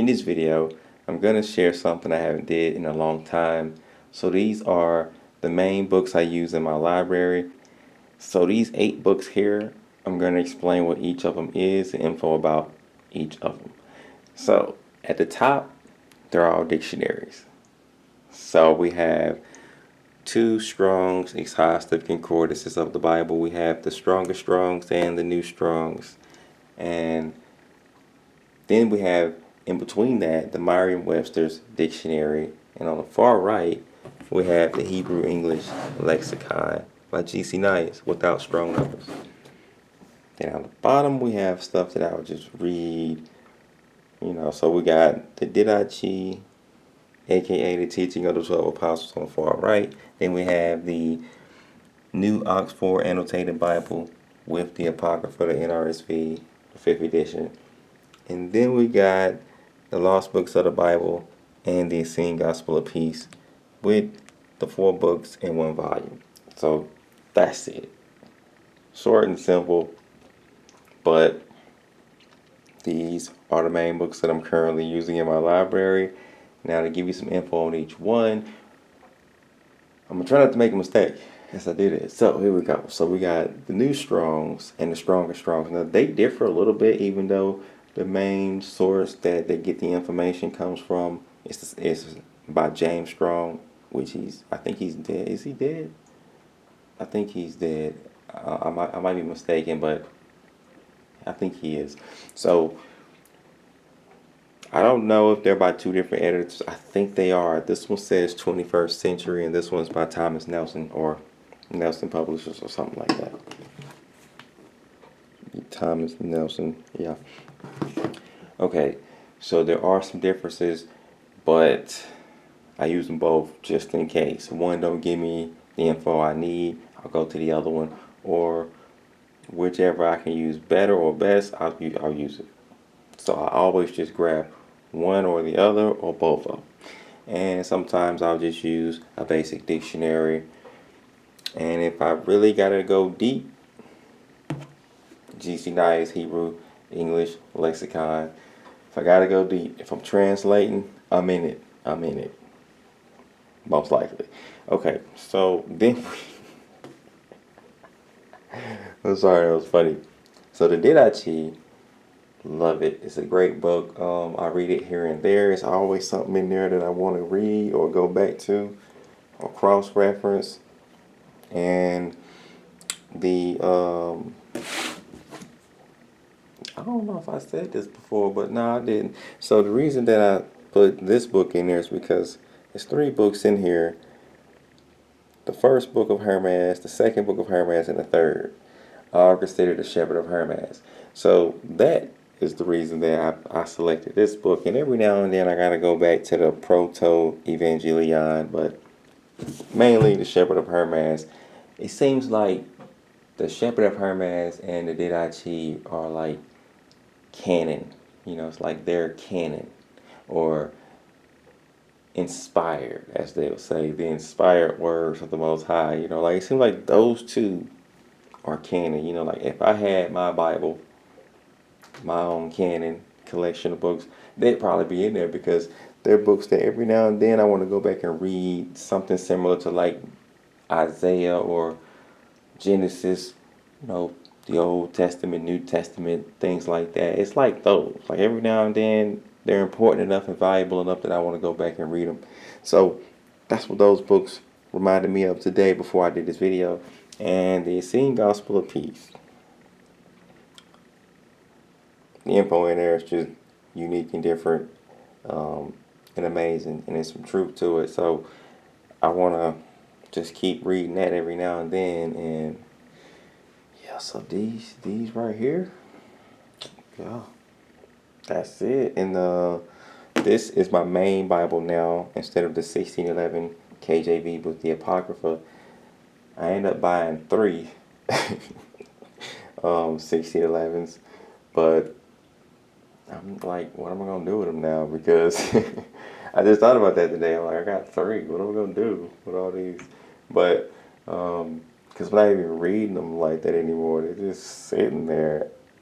in this video, I'm going to share something I haven't did in a long time. So these are the main books I use in my library. So these 8 books here, I'm going to explain what each of them is and info about each of them. So at the top, they're all dictionaries. So we have 2 Strong's exhaustive concordances of the Bible. We have the Strongest Strongs and the New Strongs. And then we have, in between that, the Merriam-Webster's dictionary. And on the far right, we have the Hebrew English lexicon by G.C. Nice without strong numbers. Then on the bottom, we have stuff that I would just read. So we got the Didache, aka the Teaching of the 12 Apostles on the far right. Then we have the New Oxford Annotated Bible with the Apocrypha, the NRSV, the 5th edition. And then we got the Lost Books of the Bible and the Essene Gospel of Peace with the 4 books in 1 volume. So that's it. Short and simple, but these are the main books that I'm currently using in my library. Now, to give you some info on each one, I'm going to try not to make a mistake as I did it. So here we go. So we got the New Strongs and the Strongest Strongs. Now, they differ a little bit, even though the main source that they get the information comes from is by James Strong, which I think he's dead. Is he dead? I think he's dead. I might be mistaken, but I think he is. So I don't know if they're by 2 different editors. I think they are. This one says 21st Century, and this one's by Thomas Nelson or Nelson Publishers or something like that. Thomas Nelson, yeah. Okay, so there are some differences, but I use them both just in case. One don't give me the info I need, I'll go to the other one, or whichever I can use better or best, I'll use it. So I always just grab one or the other or both of them. And sometimes I'll just use a basic dictionary. And if I really gotta go deep, G.C. Nice Hebrew English lexicon. If I gotta go deep, if I'm translating, I'm in it. Most likely. Okay, so then I'm sorry, that was funny. So the Didache, love it. It's a great book. I read it here and there. It's always something in there that I want to read or go back to or cross-reference. And the I don't know if I said this before, but no, I didn't. So the reason that I put this book in there is because there's 3 books in here. The first book of Hermas, the second book of Hermas, and the third are considered the Shepherd of Hermas. So that is the reason that I selected this book. And every now and then I got to go back to the Proto-Evangelion, but mainly the Shepherd of Hermas. It seems like the Shepherd of Hermas and the Didache are like canon. It's like they're canon or inspired, as they'll say, the inspired words of the Most High. Like it seems like those 2 are canon. Like if I had my Bible, my own canon collection of books, they'd probably be in there because they're books that every now and then I want to go back and read something similar to like Isaiah or Genesis, the Old Testament, New Testament, things like that. It's like those. Like every now and then they're important enough and valuable enough that I want to go back and read them. So that's what those books reminded me of today before I did this video. And the Essene Gospel of Peace. The info in there is just unique and different and amazing, and there's some truth to it. So I want to just keep reading that every now and then. And yeah, so these right here, yeah, that's it. And this is my main Bible now instead of the 1611 KJV with the Apocrypha. I end up buying 3 1611s, but I'm like, what am I gonna do with them now? Because I just thought about that today. I'm like, I got 3. What am I gonna do with all these? But because I'm not even reading them like that anymore. They're just sitting there.